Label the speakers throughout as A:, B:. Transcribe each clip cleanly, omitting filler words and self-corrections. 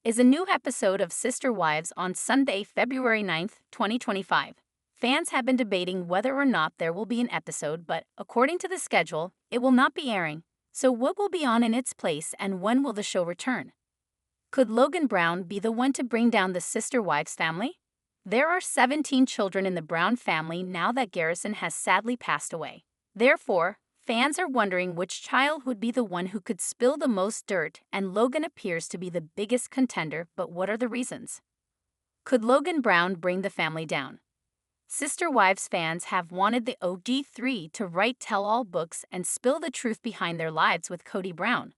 A: is a new episode of Sister Wives on Sunday, February 9th, 2025. Fans have been debating whether or not there will be an episode, but according to the schedule, it will not be airing. So what will be on in its place and when will the show return? Could Logan Brown be the one to bring down the Sister Wives family? There are 17 children in the Brown family now that Garrison has sadly passed away. Therefore, fans are wondering which child would be the one who could spill the most dirt, and Logan appears to be the biggest contender, but what are the reasons? Could Logan Brown bring the family down? Sister Wives fans have wanted the OG3 to write tell-all books and spill the truth behind their lives with Kody Brown.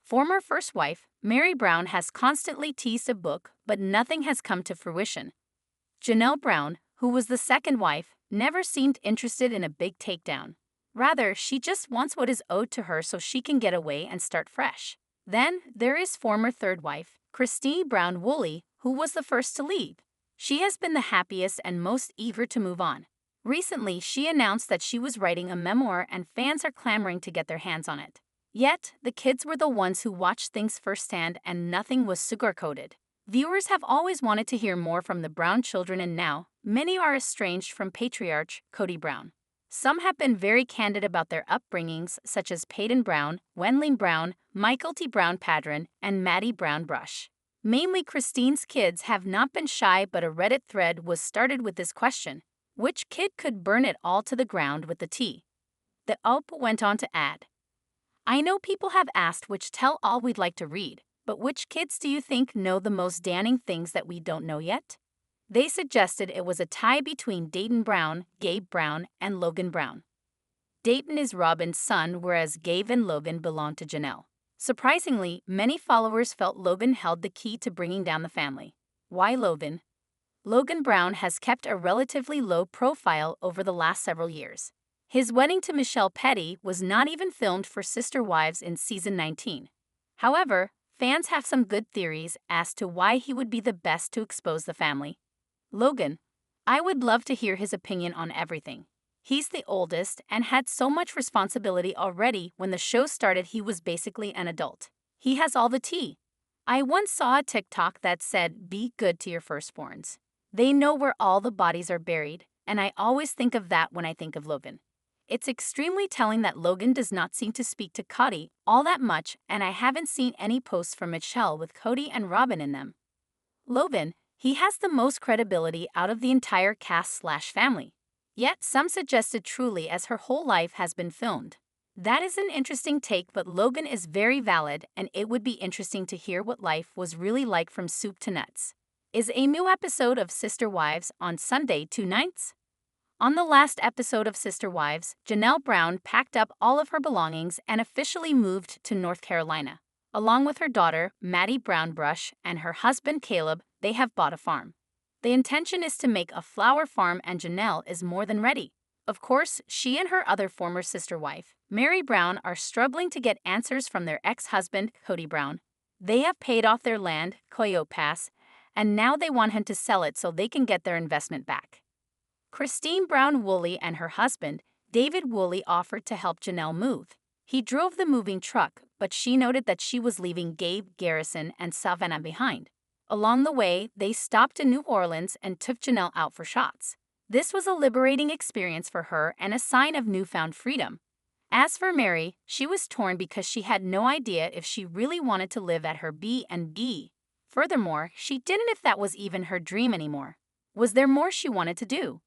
A: Former first wife, Meri Brown has constantly teased a book, but nothing has come to fruition. Janelle Brown, who was the second wife, never seemed interested in a big takedown. Rather, she just wants what is owed to her so she can get away and start fresh. Then, there is former third wife, Christine Brown Woolley, who was the first to leave. She has been the happiest and most eager to move on. Recently, she announced that she was writing a memoir and fans are clamoring to get their hands on it. Yet, the kids were the ones who watched things firsthand and nothing was sugar-coated. Viewers have always wanted to hear more from the Brown children, and now, many are estranged from patriarch Kody Brown. Some have been very candid about their upbringings, such as Peyton Brown, Wenling Brown, Michael T. Brown Padron, and Maddie Brown Brush. Mainly Christine's kids have not been shy, but a Reddit thread was started with this question: which kid could burn it all to the ground with the tea? The UP went on to add, I know people have asked which tell-all we'd like to read, but which kids do you think know the most damning things that we don't know yet? They suggested it was a tie between Dayton Brown, Gabe Brown, and Logan Brown. Dayton is Robyn's son, whereas Gabe and Logan belong to Janelle. Surprisingly, many followers felt Logan held the key to bringing down the family. Why Logan? Logan Brown has kept a relatively low profile over the last several years. His wedding to Michelle Petty was not even filmed for Sister Wives in season 19. However, fans have some good theories as to why he would be the best to expose the family. Logan, I would love to hear his opinion on everything. He's the oldest and had so much responsibility already. When the show started, he was basically an adult. He has all the tea. I once saw a TikTok that said, be good to your firstborns. They know where all the bodies are buried, and I always think of that when I think of Logan. It's extremely telling that Logan does not seem to speak to Kody all that much, and I haven't seen any posts from Michelle with Kody and Robyn in them. Logan, he has the most credibility out of the entire cast/family. Yet some suggested truly as her whole life has been filmed. That is an interesting take, but Logan is very valid, and it would be interesting to hear what life was really like from soup to nuts. Is a new episode of Sister Wives on Sunday 2 nights? On the last episode of Sister Wives, Janelle Brown packed up all of her belongings and officially moved to North Carolina. Along with her daughter, Maddie Brown Brush, and her husband Caleb, they have bought a farm. The intention is to make a flower farm, and Janelle is more than ready. Of course, she and her other former sister wife, Meri Brown, are struggling to get answers from their ex-husband, Kody Brown. They have paid off their land, Coyote Pass, and now they want him to sell it so they can get their investment back. Christine Brown Woolley and her husband, David Woolley, offered to help Janelle move. He drove the moving truck, but she noted that she was leaving Gabe, Garrison, and Savannah behind. Along the way, they stopped in New Orleans and took Janelle out for shots. This was a liberating experience for her and a sign of newfound freedom. As for Meri, she was torn because she had no idea if she really wanted to live at her B&B. Furthermore, she didn't if that was even her dream anymore. Was there more she wanted to do?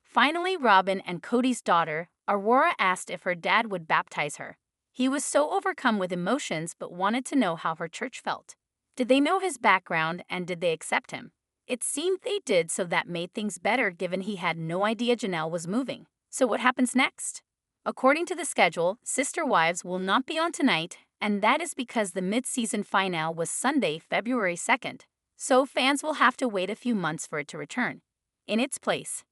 A: Finally, Robyn and Kody's daughter, Aurora, asked if her dad would baptize her. He was so overcome with emotions but wanted to know how her church felt. Did they know his background and did they accept him? It seemed they did, so that made things better given he had no idea Janelle was moving. So what happens next? According to the schedule, Sister Wives will not be on tonight, and that is because the mid-season finale was Sunday, February 2nd. So fans will have to wait a few months for it to return. In its place,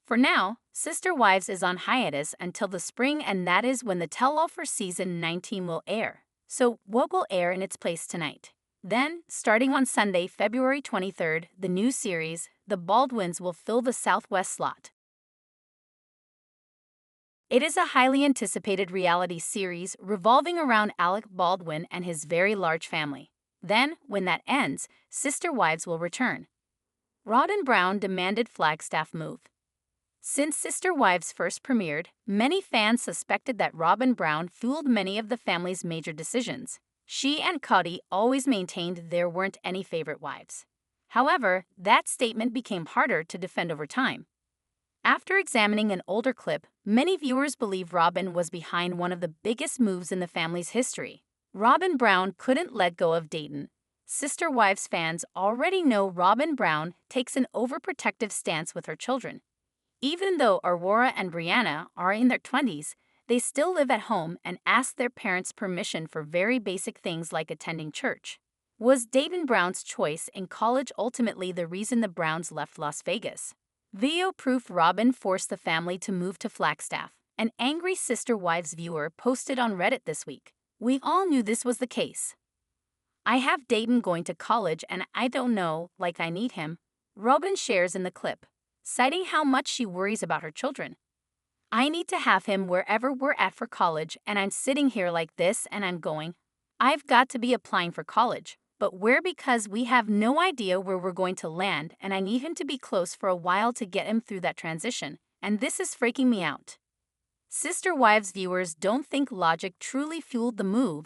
A: for now, Sister Wives is on hiatus until the spring, and that is when the tell-all for season 19 will air. So what will air in its place tonight? Then, starting on Sunday, February 23rd, the new series, The Baldwins, will fill the Southwest slot. It is a highly anticipated reality series revolving around Alec Baldwin and his very large family. Then, when that ends, Sister Wives will return. Robynbrown demanded Flagstaff move. Since Sister Wives first premiered, many fans suspected that Robynbrown fueled many of the family's major decisions. She and Kody always maintained there weren't any favorite wives. However, that statement became harder to defend over time. After examining an older clip, many viewers believe Robyn was behind one of the biggest moves in the family's history. Robynbrown couldn't let go of Dayton. Sister Wives fans already know Robynbrown takes an overprotective stance with her children. Even though Aurora and Brianna are in their 20s, they still live at home and ask their parents' permission for very basic things like attending church. Was Dayton Brown's choice in college ultimately the reason the Browns left Las Vegas? Video proof Robyn forced the family to move to Flagstaff. An angry Sister Wives viewer posted on Reddit this week. We all knew this was the case. I have Dayton going to college and I don't know, like I need him, Robyn shares in the clip, citing how much she worries about her children. I need to have him wherever we're at for college and I'm sitting here like this and I'm going. I've got to be applying for college, but where because we have no idea where we're going to land and I need him to be close for a while to get him through that transition, and this is freaking me out. Sister Wives viewers don't think logic truly fueled the move.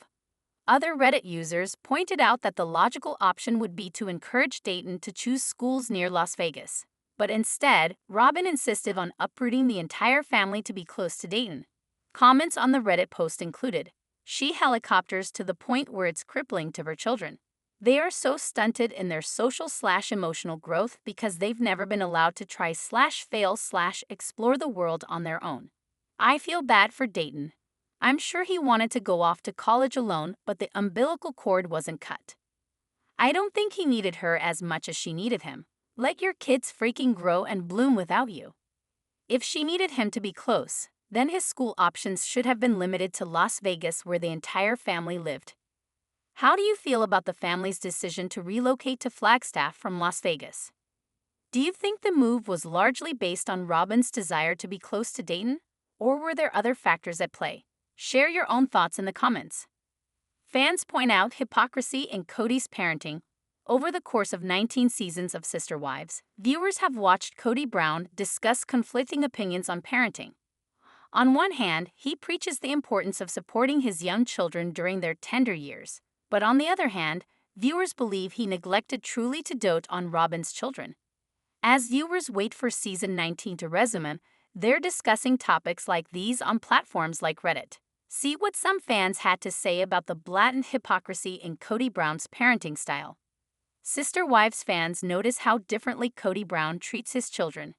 A: Other Reddit users pointed out that the logical option would be to encourage Dayton to choose schools near Las Vegas. But instead, Robyn insisted on uprooting the entire family to be close to Dayton. Comments on the Reddit post included, "She helicopters to the point where it's crippling to her children. They are so stunted in their social/emotional growth because they've never been allowed to try/fail/explore the world on their own. I feel bad for Dayton. I'm sure he wanted to go off to college alone, but the umbilical cord wasn't cut. I don't think he needed her as much as she needed him. Let your kids freaking grow and bloom without you." If she needed him to be close, then his school options should have been limited to Las Vegas where the entire family lived. How do you feel about the family's decision to relocate to Flagstaff from Las Vegas? Do you think the move was largely based on Robyn's desire to be close to Dayton, or were there other factors at play? Share your own thoughts in the comments. Fans point out hypocrisy in Kody's parenting. Over the course of 19 seasons of Sister Wives, viewers have watched Kody Brown discuss conflicting opinions on parenting. On one hand, he preaches the importance of supporting his young children during their tender years. But on the other hand, viewers believe he neglected truly to dote on Robyn's children. As viewers wait for season 19 to resume, they're discussing topics like these on platforms like Reddit. See what some fans had to say about the blatant hypocrisy in Kody Brown's parenting style. Sister Wives fans notice how differently Kody Brown treats his children.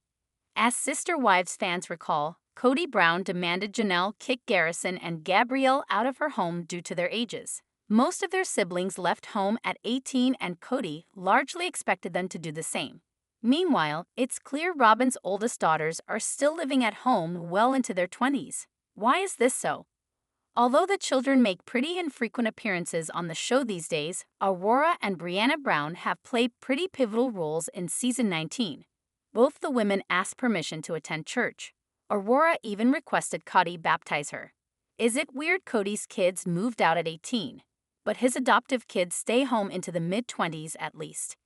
A: As Sister Wives fans recall, Kody Brown demanded Janelle kick Garrison and Gabrielle out of her home due to their ages. Most of their siblings left home at 18 and Kody largely expected them to do the same. Meanwhile, it's clear Robyn's oldest daughters are still living at home well into their 20s. Why is this so? Although the children make pretty infrequent appearances on the show these days, Aurora and Brianna Brown have played pretty pivotal roles in season 19. Both the women asked permission to attend church. Aurora even requested Kody baptize her. Is it weird Kody's kids moved out at 18, but his adoptive kids stay home into the mid-20s at least?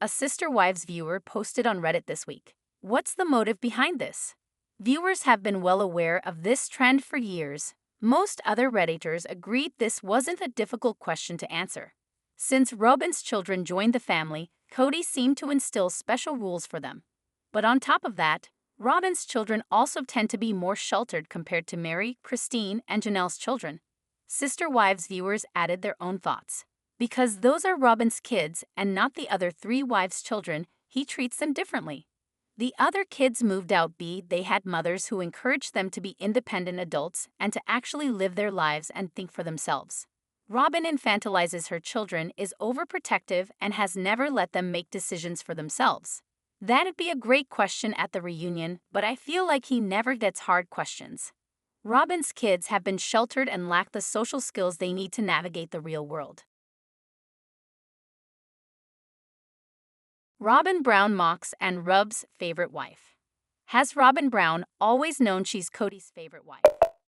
A: A Sister Wives viewer posted on Reddit this week. What's the motive behind this? Viewers have been well aware of this trend for years. Most other Redditors agreed this wasn't a difficult question to answer. Since Robyn's children joined the family, Kody seemed to instill special rules for them. But on top of that, Robyn's children also tend to be more sheltered compared to Meri, Christine, and Janelle's children. Sister Wives viewers added their own thoughts. Because those are Robyn's kids and not the other 3 wives' children, he treats them differently. The other kids moved out they had mothers who encouraged them to be independent adults and to actually live their lives and think for themselves. Robyn infantilizes her children, is overprotective, and has never let them make decisions for themselves. That'd be a great question at the reunion, but I feel like he never gets hard questions. Robyn's kids have been sheltered and lack the social skills they need to navigate the real world. Robynbrown mocks and rubs favorite wife. Has Robynbrown always known she's Kody's favorite wife?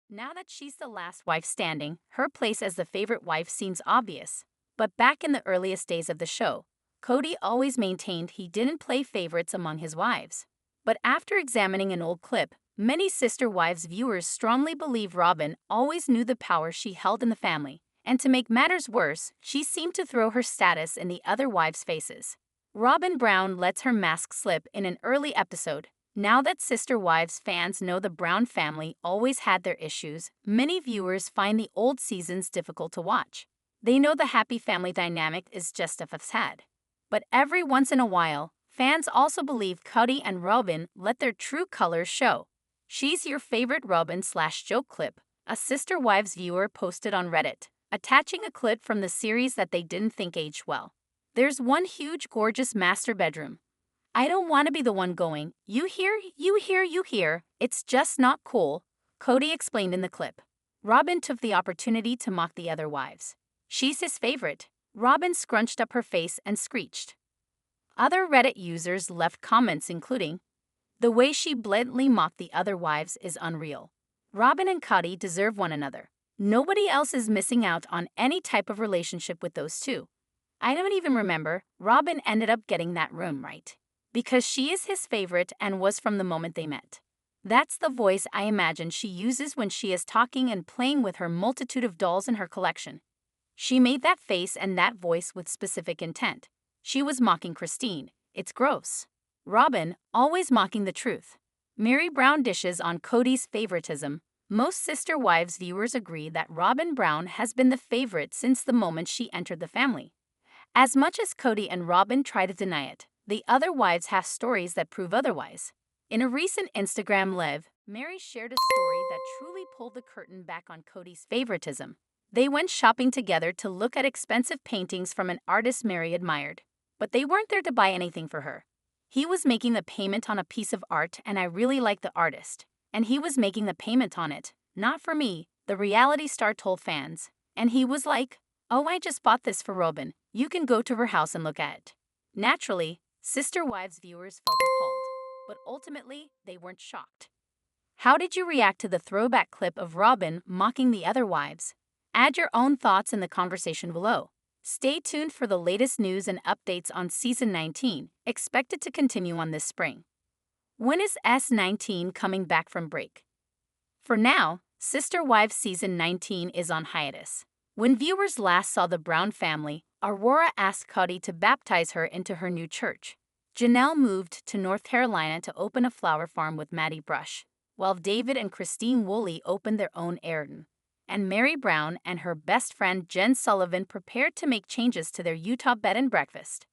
A: Now that she's the last wife standing, her place as the favorite wife seems obvious. But back in the earliest days of the show, Kody always maintained he didn't play favorites among his wives. But after examining an old clip, many Sister Wives viewers strongly believe Robyn always knew the power she held in the family, and to make matters worse, she seemed to throw her status in the other wives' faces. Robynbrown lets her mask slip in an early episode. Now that Sister Wives fans know the Brown family always had their issues, many viewers find the old seasons difficult to watch. They know the happy family dynamic is just a facade. But every once in a while, fans also believe Kody and Robyn let their true colors show. She's your favorite Robyn/joke clip, a Sister Wives viewer posted on Reddit, attaching a clip from the series that they didn't think aged well. There's one huge gorgeous master bedroom. I don't want to be the one going, you hear, it's just not cool, Kody explained in the clip. Robyn took the opportunity to mock the other wives. She's his favorite. Robyn scrunched up her face and screeched. Other Reddit users left comments including, the way she blatantly mocked the other wives is unreal. Robyn and Kody deserve one another. Nobody else is missing out on any type of relationship with those two. I don't even remember, Robyn ended up getting that room right. Because she is his favorite and was from the moment they met. That's the voice I imagine she uses when she is talking and playing with her multitude of dolls in her collection. She made that face and that voice with specific intent. She was mocking Christine. It's gross. Robyn, always mocking the truth. Meri Brown dishes on Kody's favoritism. Most Sister Wives viewers agree that Robynbrown has been the favorite since the moment she entered the family. As much as Kody and Robyn try to deny it, the other wives have stories that prove otherwise. In a recent Instagram live, Meri shared a story that truly pulled the curtain back on Kody's favoritism. They went shopping together to look at expensive paintings from an artist Meri admired. But they weren't there to buy anything for her. He was making the payment on a piece of art and I really liked the artist. And he was making the payment on it, not for me, the reality star told fans. And he was like, oh, I just bought this for Robyn. You can go to her house and look at it. Naturally, Sister Wives viewers felt appalled, but ultimately, they weren't shocked. How did you react to the throwback clip of Robyn mocking the other wives? Add your own thoughts in the conversation below. Stay tuned for the latest news and updates on Season 19, expected to continue on this spring. When is S19 coming back from break? For now, Sister Wives Season 19 is on hiatus. When viewers last saw the Brown family, Aurora asked Kody to baptize her into her new church. Janelle moved to North Carolina to open a flower farm with Maddie Brush, while David and Christine Woolley opened their own Airden. And Meri Brown and her best friend Jen Sullivan prepared to make changes to their Utah bed and breakfast.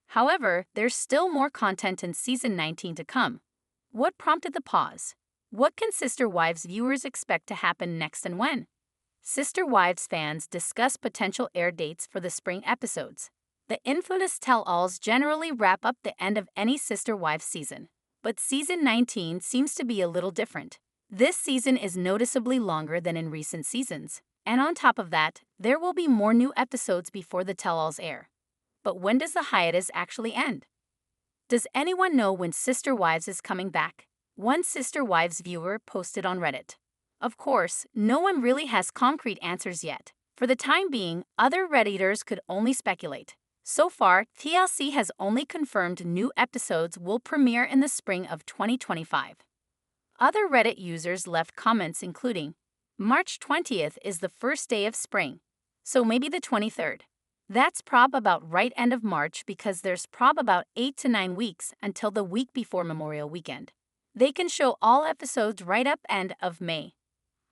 A: However, there's still more content in Season 19 to come. What prompted the pause? What can Sister Wives viewers expect to happen next and when? Sister Wives fans discuss potential air dates for the spring episodes. The infamous tell-alls generally wrap up the end of any Sister Wives season. But Season 19 seems to be a little different. This season is noticeably longer than in recent seasons. And on top of that, there will be more new episodes before the tell-alls air. But when does the hiatus actually end? Does anyone know when Sister Wives is coming back? One Sister Wives viewer posted on Reddit. Of course, no one really has concrete answers yet. For the time being, other Redditors could only speculate. So far, TLC has only confirmed new episodes will premiere in the spring of 2025. Other Reddit users left comments including, March 20th is the first day of spring, so maybe the 23rd. That's prob about right end of March because there's prob about 8 to 9 weeks until the week before Memorial Weekend. They can show all episodes right up end of May.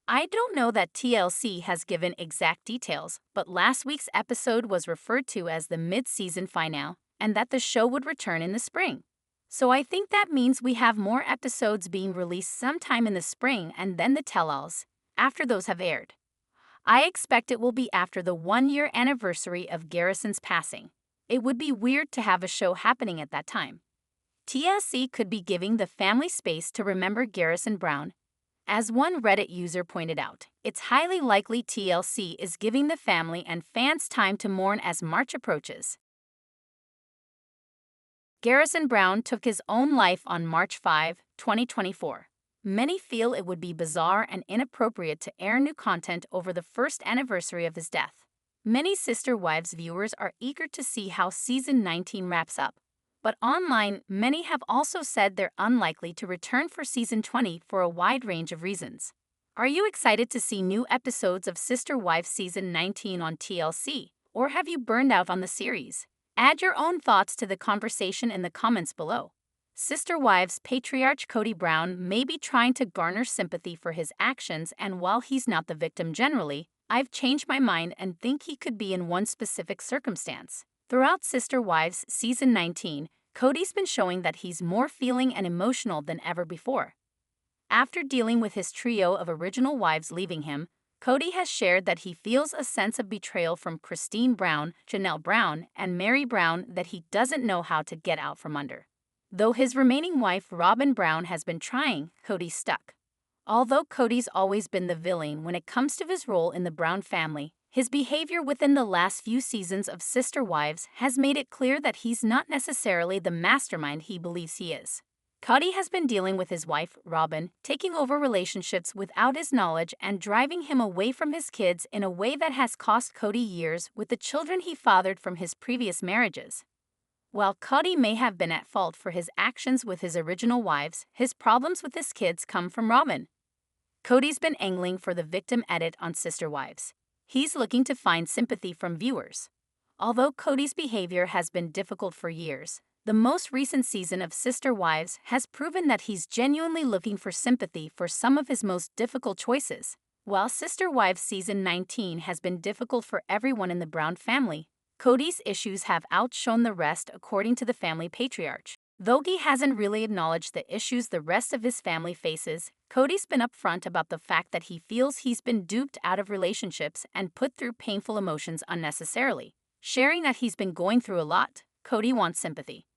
A: I don't know that TLC has given exact details, but last week's episode was referred to as the mid-season finale and that the show would return in the spring. So I think that means we have more episodes being released sometime in the spring and then the tell-alls, after those have aired. I expect it will be after the 1-year anniversary of Garrison's passing. It would be weird to have a show happening at that time. TLC could be giving the family space to remember Garrison Brown. As one Reddit user pointed out, it's highly likely TLC is giving the family and fans time to mourn as March approaches. Garrison Brown took his own life on March 5, 2024. Many feel it would be bizarre and inappropriate to air new content over the first anniversary of his death. Many Sister Wives viewers are eager to see how season 19 wraps up. But online, many have also said they're unlikely to return for season 20 for a wide range of reasons. Are you excited to see new episodes of Sister Wives season 19 on TLC, or have you burned out on the series? Add your own thoughts to the conversation in the comments below. Sister Wives patriarch Kody Brown may be trying to garner sympathy for his actions, and while he's not the victim generally, I've changed my mind and think he could be in one specific circumstance. Throughout Sister Wives season 19, Kody's been showing that he's more feeling and emotional than ever before. After dealing with his trio of original wives leaving him, Kody has shared that he feels a sense of betrayal from Christine Brown, Janelle Brown, and Meri Brown that he doesn't know how to get out from under. Though his remaining wife, Robyn Brown, has been trying, Kody's stuck. Although Kody's always been the villain when it comes to his role in the Brown family, his behavior within the last few seasons of Sister Wives has made it clear that he's not necessarily the mastermind he believes he is. Kody has been dealing with his wife, Robyn, taking over relationships without his knowledge and driving him away from his kids in a way that has cost Kody years with the children he fathered from his previous marriages. While Kody may have been at fault for his actions with his original wives, his problems with his kids come from Robyn. Kody's been angling for the victim edit on Sister Wives. He's looking to find sympathy from viewers. Although Kody's behavior has been difficult for years, the most recent season of Sister Wives has proven that he's genuinely looking for sympathy for some of his most difficult choices. While Sister Wives season 19 has been difficult for everyone in the Brown family, Kody's issues have outshone the rest according to the family patriarch. Though he hasn't really acknowledged the issues the rest of his family faces, Kody's been upfront about the fact that he feels he's been duped out of relationships and put through painful emotions unnecessarily. Sharing that he's been going through a lot, Kody wants sympathy.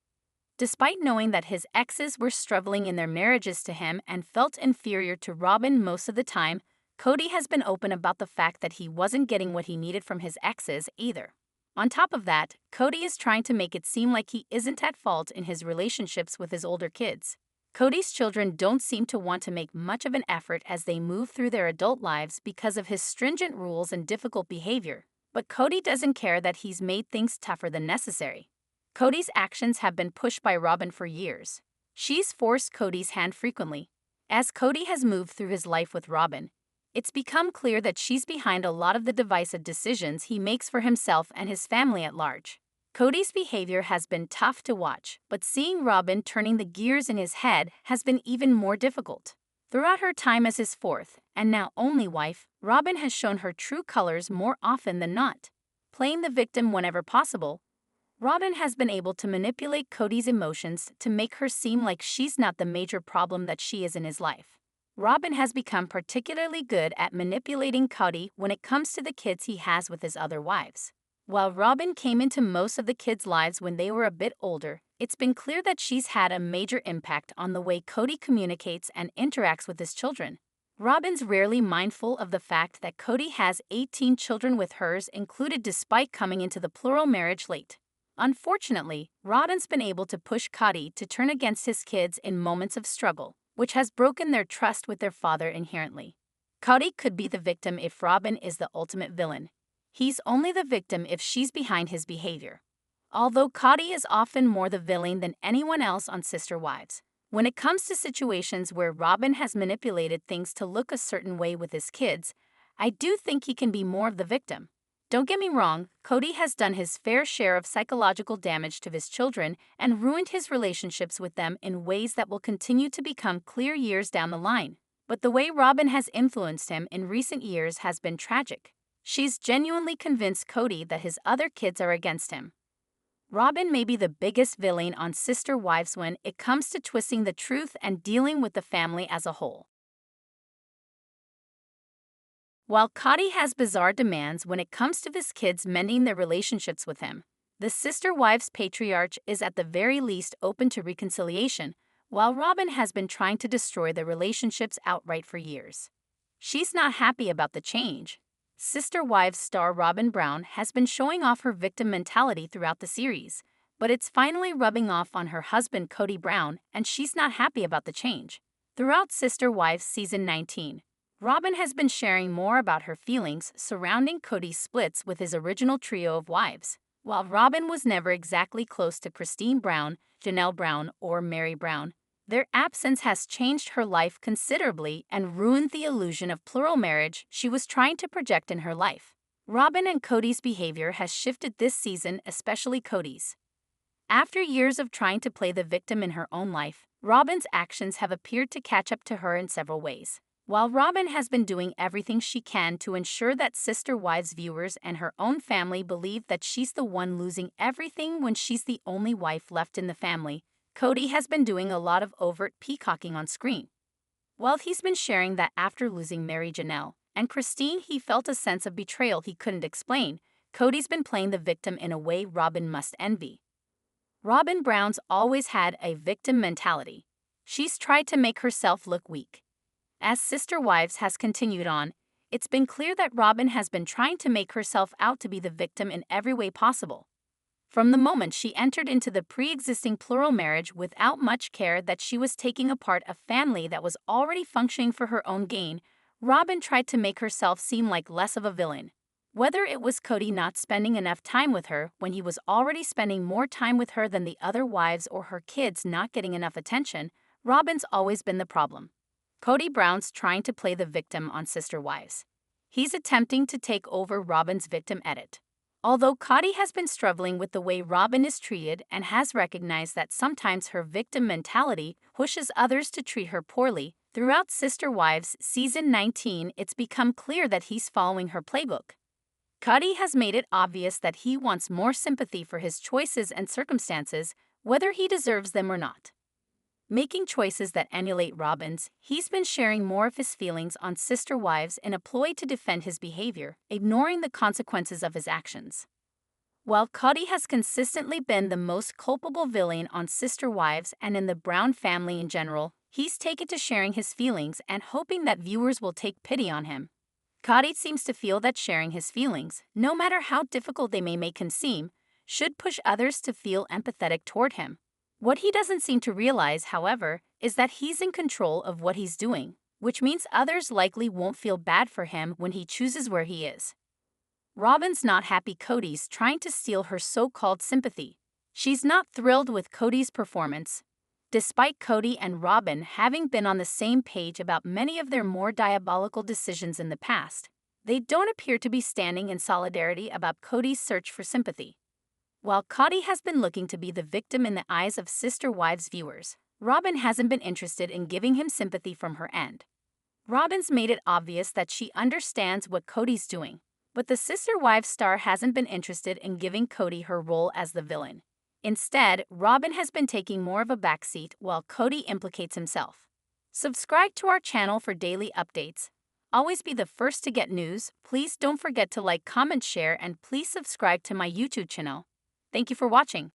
A: Despite knowing that his exes were struggling in their marriages to him and felt inferior to Robyn most of the time, Kody has been open about the fact that he wasn't getting what he needed from his exes either. On top of that, Kody is trying to make it seem like he isn't at fault in his relationships with his older kids. Kody's children don't seem to want to make much of an effort as they move through their adult lives because of his stringent rules and difficult behavior, but Kody doesn't care that he's made things tougher than necessary. Kody's actions have been pushed by Robyn for years. She's forced Kody's hand frequently. As Kody has moved through his life with Robyn, it's become clear that she's behind a lot of the divisive decisions he makes for himself and his family at large. Kody's behavior has been tough to watch, but seeing Robyn turning the gears in his head has been even more difficult. Throughout her time as his fourth, and now only wife, Robyn has shown her true colors more often than not. Playing the victim whenever possible, Robyn has been able to manipulate Kody's emotions to make her seem like she's not the major problem that she is in his life. Robyn has become particularly good at manipulating Kody when it comes to the kids he has with his other wives. While Robyn came into most of the kids' lives when they were a bit older, it's been clear that she's had a major impact on the way Kody communicates and interacts with his children. Robyn's rarely mindful of the fact that Kody has 18 children with hers included despite coming into the plural marriage late. Unfortunately, Robyn's been able to push Kody to turn against his kids in moments of struggle, which has broken their trust with their father inherently. Kody could be the victim if Robyn is the ultimate villain. He's only the victim if she's behind his behavior. Although Kody is often more the villain than anyone else on Sister Wives, when it comes to situations where Robyn has manipulated things to look a certain way with his kids, I do think he can be more of the victim. Don't get me wrong, Kody has done his fair share of psychological damage to his children and ruined his relationships with them in ways that will continue to become clear years down the line. But the way Robyn has influenced him in recent years has been tragic. She's genuinely convinced Kody that his other kids are against him. Robyn may be the biggest villain on Sister Wives when it comes to twisting the truth and dealing with the family as a whole. While Kody has bizarre demands when it comes to his kids mending their relationships with him, the Sister Wives patriarch is at the very least open to reconciliation, while Robyn has been trying to destroy their relationships outright for years. She's not happy about the change. Sister Wives star Robyn Brown has been showing off her victim mentality throughout the series, but it's finally rubbing off on her husband Kody Brown, and she's not happy about the change. Throughout Sister Wives season 19, Robyn has been sharing more about her feelings surrounding Kody's splits with his original trio of wives. While Robyn was never exactly close to Christine Brown, Janelle Brown, or Meri Brown, their absence has changed her life considerably and ruined the illusion of plural marriage she was trying to project in her life. Robyn and Kody's behavior has shifted this season, especially Kody's. After years of trying to play the victim in her own life, Robyn's actions have appeared to catch up to her in several ways. While Robyn has been doing everything she can to ensure that Sister Wives viewers and her own family believe that she's the one losing everything when she's the only wife left in the family, Kody has been doing a lot of overt peacocking on screen. While he's been sharing that after losing Meri, Janelle, and Christine he felt a sense of betrayal he couldn't explain, Kody's been playing the victim in a way Robyn must envy. Robyn Brown's always had a victim mentality. She's tried to make herself look weak. As Sister Wives has continued on, it's been clear that Robyn has been trying to make herself out to be the victim in every way possible. From the moment she entered into the pre-existing plural marriage without much care that she was taking apart a family that was already functioning for her own gain, Robyn tried to make herself seem like less of a villain. Whether it was Kody not spending enough time with her when he was already spending more time with her than the other wives or her kids not getting enough attention, Robyn's always been the problem. Kody Brown's trying to play the victim on Sister Wives. He's attempting to take over Robyn's victim edit. Although Kody has been struggling with the way Robyn is treated and has recognized that sometimes her victim mentality pushes others to treat her poorly, throughout Sister Wives Season 19 it's become clear that he's following her playbook. Kody has made it obvious that he wants more sympathy for his choices and circumstances, whether he deserves them or not. Making choices that emulate Robyn's, he's been sharing more of his feelings on Sister Wives in a ploy to defend his behavior, ignoring the consequences of his actions. While Kody has consistently been the most culpable villain on Sister Wives and in the Brown family in general, he's taken to sharing his feelings and hoping that viewers will take pity on him. Kody seems to feel that sharing his feelings, no matter how difficult they may make him seem, should push others to feel empathetic toward him. What he doesn't seem to realize, however, is that he's in control of what he's doing, which means others likely won't feel bad for him when he chooses where he is. Robyn's not happy Kody's trying to steal her so-called sympathy. She's not thrilled with Kody's performance. Despite Kody and Robyn having been on the same page about many of their more diabolical decisions in the past, they don't appear to be standing in solidarity about Kody's search for sympathy. While Kody has been looking to be the victim in the eyes of Sister Wives viewers, Robyn hasn't been interested in giving him sympathy from her end. Robyn's made it obvious that she understands what Kody's doing, but the Sister Wives star hasn't been interested in giving Kody her role as the villain. Instead, Robyn has been taking more of a backseat while Kody implicates himself. Subscribe to our channel for daily updates. Always be the first to get news. Please don't forget to like, comment, share, and please subscribe to my YouTube channel. Thank you for watching.